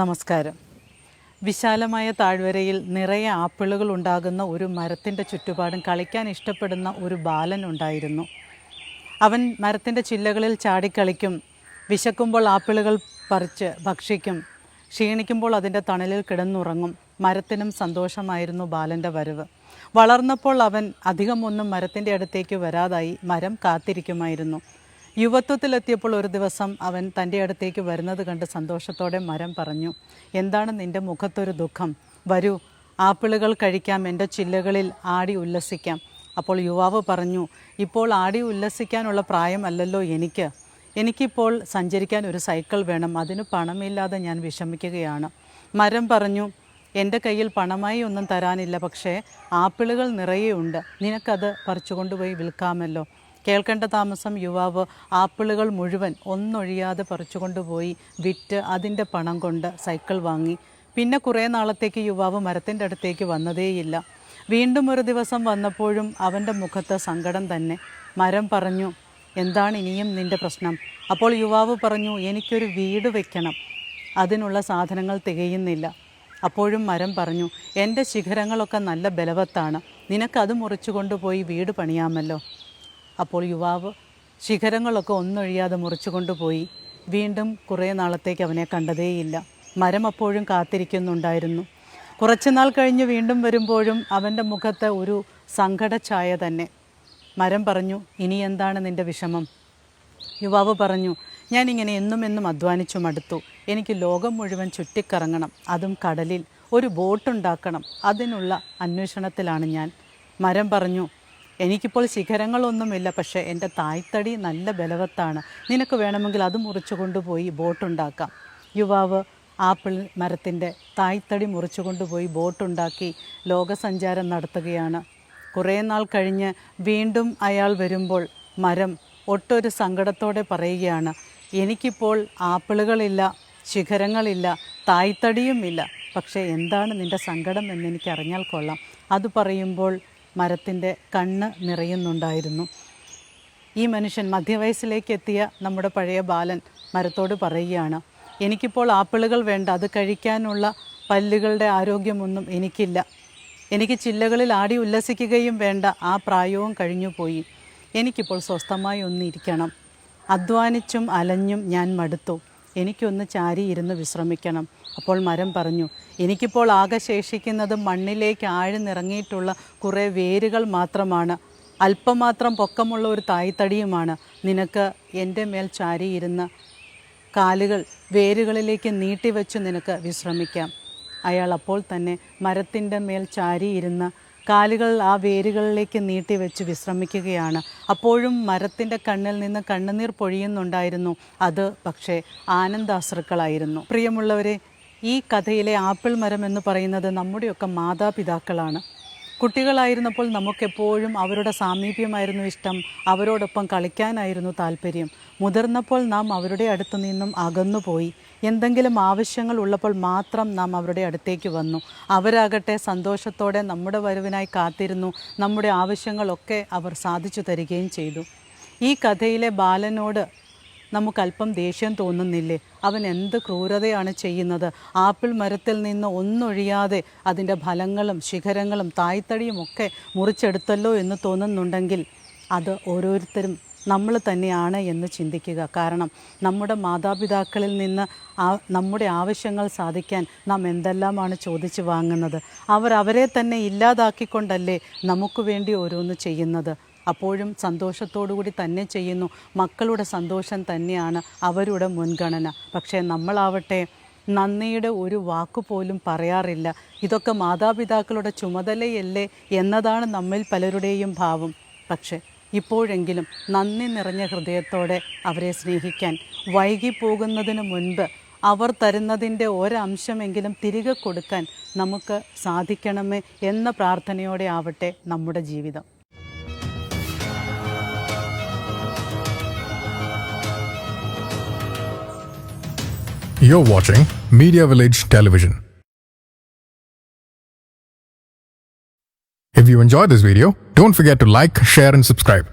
നമസ്കാരം. വിശാലമായ താഴ്വരയിൽ നിറയെ ആപ്പിളുകൾ ഉണ്ടാകുന്ന ഒരു മരത്തിൻ്റെ ചുറ്റുപാടും കളിക്കാൻ ഇഷ്ടപ്പെടുന്ന ഒരു ബാലൻ ഉണ്ടായിരുന്നു. അവൻ മരത്തിൻ്റെ ചില്ലകളിൽ ചാടിക്കളിക്കും, വിശക്കുമ്പോൾ ആപ്പിളുകൾ പറിച്ച് ഭക്ഷിക്കും, ക്ഷീണിക്കുമ്പോൾ അതിൻ്റെ തണലിൽ കിടന്നുറങ്ങും. മരത്തിനും സന്തോഷമായിരുന്നു ബാലൻ്റെ വരവ്. വളർന്നപ്പോൾ അവൻ അധികമൊന്നും മരത്തിൻ്റെ അടുത്തേക്ക് വരാതായി. മരം കാത്തിരിക്കുമായിരുന്നു. യുവത്വത്തിലെത്തിയപ്പോൾ ഒരു ദിവസം അവൻ തൻ്റെ അടുത്തേക്ക് വരുന്നത് കണ്ട് സന്തോഷത്തോടെ മരം പറഞ്ഞു, എന്താണ് നിൻ്റെ മുഖത്തൊരു ദുഃഖം? വരൂ, ആപ്പിളുകൾ കഴിക്കാം, എൻ്റെ ചില്ലകളിൽ ആടി ഉല്ലസിക്കാം. അപ്പോൾ യുവാവ് പറഞ്ഞു, ഇപ്പോൾ ആടി ഉല്ലസിക്കാനുള്ള പ്രായമല്ലല്ലോ എനിക്കിപ്പോൾ സഞ്ചരിക്കാൻ ഒരു സൈക്കിൾ വേണം, അതിന് പണമില്ലാതെ ഞാൻ വിഷമിക്കുകയാണ്. മരം പറഞ്ഞു, എൻ്റെ കയ്യിൽ പണമായി ഒന്നും തരാനില്ല, പക്ഷേ ആപ്പിളുകൾ നിറയെയുണ്ട്, നിനക്കത് പറിച്ചുകൊണ്ടുപോയി വിൽക്കാമല്ലോ. കേൾക്കേണ്ട താമസം യുവാവ് ആപ്പിളുകൾ മുഴുവൻ ഒന്നൊഴിയാതെ പറിച്ചുകൊണ്ടുപോയി വിറ്റ് അതിൻ്റെ പണം കൊണ്ട് സൈക്കിൾ വാങ്ങി. പിന്നെ കുറേ നാളത്തേക്ക് യുവാവ് മരത്തിൻ്റെ അടുത്തേക്ക് വന്നതേയില്ല. വീണ്ടും ഒരു ദിവസം വന്നപ്പോഴും അവൻ്റെ മുഖത്ത് സങ്കടം തന്നെ. മരം പറഞ്ഞു, എന്താണ് ഇനിയും നിൻ്റെ പ്രശ്നം? അപ്പോൾ യുവാവ് പറഞ്ഞു, എനിക്കൊരു വീട് വയ്ക്കണം, അതിനുള്ള സാധനങ്ങൾ തികയുന്നില്ല. അപ്പോഴും മരം പറഞ്ഞു, എൻ്റെ ശിഖരങ്ങളൊക്കെ നല്ല ബലവത്താണ്, നിനക്കത് മുറിച്ചു കൊണ്ടുപോയി വീട് പണിയാമല്ലോ. അപ്പോൾ യുവാവ് ശിഖരങ്ങളൊക്കെ ഒന്നൊഴിയാതെ മുറിച്ചു കൊണ്ടുപോയി. വീണ്ടും കുറേ നാളത്തേക്ക് അവനെ കണ്ടതേയില്ല. മരം അപ്പോഴും കാത്തിരിക്കുന്നുണ്ടായിരുന്നു. കുറച്ചുനാൾ കഴിഞ്ഞ് വീണ്ടും വരുമ്പോഴും അവൻ്റെ മുഖത്ത് ഒരു സങ്കടഛായ തന്നെ. മരം പറഞ്ഞു, ഇനി എന്താണ് നിൻ്റെ വിഷമം? യുവാവ് പറഞ്ഞു, ഞാനിങ്ങനെ എന്നും അധ്വാനിച്ചു മടുത്തു, എനിക്ക് ലോകം മുഴുവൻ ചുറ്റിക്കറങ്ങണം, അതും കടലിൽ, ഒരു ബോട്ടുണ്ടാക്കണം, അതിനുള്ള അന്വേഷണത്തിലാണ് ഞാൻ. മരം പറഞ്ഞു, എനിക്കിപ്പോൾ ശിഖരങ്ങളൊന്നുമില്ല, പക്ഷേ എൻ്റെ തായ്തടി നല്ല ബലവത്താണ്, നിനക്ക് വേണമെങ്കിൽ അത് മുറിച്ചു കൊണ്ടുപോയി ബോട്ടുണ്ടാക്കാം. യുവാവ് ആപ്പിൾ മരത്തിൻ്റെ തായ്തടി മുറിച്ചു കൊണ്ടുപോയി ബോട്ടുണ്ടാക്കി ലോകസഞ്ചാരം നടത്തുകയാണ്. കുറേ നാൾ കഴിഞ്ഞ് വീണ്ടും അയാൾ വരുമ്പോൾ മരം ഒട്ടൊരു സങ്കടത്തോടെ പറയുകയാണ്, എനിക്കിപ്പോൾ ആപ്പിളുകളില്ല, ശിഖരങ്ങളില്ല, തായ്തടിയുമില്ല, പക്ഷേ എന്താണ് നിൻ്റെ സങ്കടം എന്നെനിക്കറിഞ്ഞാൽ കൊള്ളാം. അത് പറയുമ്പോൾ മരത്തിൻ്റെ കണ്ണ് നിറയുന്നുണ്ടായിരുന്നു. ഈ മനുഷ്യൻ മധ്യവയസ്സിലേക്ക് എത്തിയ നമ്മുടെ പഴയ ബാലൻ മരത്തോട് പറയുകയാണ്, എനിക്കിപ്പോൾ ആപ്പിളുകൾ വേണ്ട, അത് കഴിക്കാനുള്ള പല്ലുകളുടെ ആരോഗ്യമൊന്നും എനിക്കില്ല, എനിക്ക് ചില്ലകളിൽ ആടി ഉല്ലസിക്കുകയും വേണ്ട, ആ പ്രായവും കഴിഞ്ഞുപോയി, എനിക്കിപ്പോൾ സ്വസ്ഥമായി ഒന്നിരിക്കണം, അധ്വാനിച്ചും അലഞ്ഞും ഞാൻ മടുത്തു, എനിക്കൊന്ന് ചാരിയിരുന്ന് വിശ്രമിക്കണം. അപ്പോൾ മരം പറഞ്ഞു, എനിക്കിപ്പോൾ ആകെ ശേഷിക്കുന്നത് മണ്ണിലേക്ക് ആഴ്ന്നിറങ്ങിയിട്ടുള്ള കുറേ വേരുകൾ മാത്രമാണ്, അല്പമാത്രം പൊക്കമുള്ള ഒരു തായ്തടിയുമാണ്. നിനക്ക് എൻ്റെ മേൽ ചാരിയിരുന്ന് കാലുകൾ വേരുകളിലേക്ക് നീട്ടിവെച്ച് നിനക്ക് വിശ്രമിക്കാം. അയാൾ അപ്പോൾ തന്നെ മരത്തിൻ്റെ മേൽ ചാരിയിരുന്ന് കാലുകൾ ആ വേരുകളിലേക്ക് നീട്ടിവെച്ച് വിശ്രമിക്കുകയാണ്. അപ്പോഴും മരത്തിൻ്റെ കണ്ണിൽ നിന്ന് കണ്ണുനീർ പൊഴിയുന്നുണ്ടായിരുന്നു. അത് പക്ഷേ ആനന്ദാശ്രുക്കളായിരുന്നു. പ്രിയമുള്ളവരെ, ഈ കഥയിലെ ആപ്പിൾ മരം എന്ന് പറയുന്നത് നമ്മുടെയൊക്കെ മാതാപിതാക്കളാണ്. കുട്ടികളായിരുന്നപ്പോൾ നമുക്കെപ്പോഴും അവരുടെ സാമീപ്യമായിരുന്നു ഇഷ്ടം, അവരോടൊപ്പം കളിക്കാനായിരുന്നു താല്പര്യം. മുതിർന്നപ്പോൾ നാം അവരുടെ അടുത്തു നിന്നും അകന്നുപോയി. എന്തെങ്കിലും ആവശ്യങ്ങൾ ഉള്ളപ്പോൾ മാത്രം നാം അവരുടെ അടുത്തേക്ക് വന്നു. അവരാകട്ടെ സന്തോഷത്തോടെ നമ്മുടെ വരവിനായി കാത്തിരുന്നു. നമ്മുടെ ആവശ്യങ്ങളൊക്കെ അവർ സാധിച്ചു തരികയും ചെയ്തു. ഈ കഥയിലെ ബാലനോട് നമുക്കല്പം ദേഷ്യം തോന്നുന്നില്ലേ? അവൻ എന്ത് ക്രൂരതയാണ് ചെയ്യുന്നത്? ആപ്പിൾ മരത്തിൽ നിന്ന് ഒന്നൊഴിയാതെ അതിൻ്റെ ഫലങ്ങളും ശിഖരങ്ങളും തായ്തടിയും ഒക്കെ മുറിച്ചെടുത്തല്ലോ എന്ന് തോന്നുന്നുണ്ടെങ്കിൽ അത് ഓരോരുത്തരും നമ്മൾ തന്നെയാണ് എന്ന് ചിന്തിക്കുക. കാരണം നമ്മുടെ മാതാപിതാക്കളിൽ നിന്ന് നമ്മുടെ ആവശ്യങ്ങൾ സാധിക്കാൻ നാം എന്തെല്ലാമാണ് ചോദിച്ചു വാങ്ങുന്നത്. അവരെ തന്നെ ഇല്ലാതാക്കിക്കൊണ്ടല്ലേ നമുക്ക് വേണ്ടി ഓരോന്ന് ചെയ്യുന്നത്. അപ്പോഴും സന്തോഷത്തോടുകൂടി തന്നെ ചെയ്യുന്നു. മക്കളുടെ സന്തോഷം തന്നെയാണ് അവരുടെ മുൻഗണന. പക്ഷേ നമ്മളാവട്ടെ നന്ദിയുടെ ഒരു വാക്കുപോലും പറയാറില്ല. ഇതൊക്കെ മാതാപിതാക്കളുടെ ചുമതലയല്ലേ എന്നതാണ് നമ്മിൽ പലരുടെയും ഭാവം. പക്ഷേ ഇപ്പോഴെങ്കിലും നന്ദി നിറഞ്ഞ ഹൃദയത്തോടെ അവരെ സ്നേഹിക്കാൻ, വൈകിപ്പോകുന്നതിന് മുൻപ് അവർ തരുന്നതിൻ്റെ ഒരംശമെങ്കിലും തിരികെ കൊടുക്കാൻ നമുക്ക് സാധിക്കണമേ എന്ന പ്രാർത്ഥനയോടെ ആവട്ടെ നമ്മുടെ ജീവിതം. You're watching Media Village Television. If you enjoyed this video, don't forget to like, share and subscribe.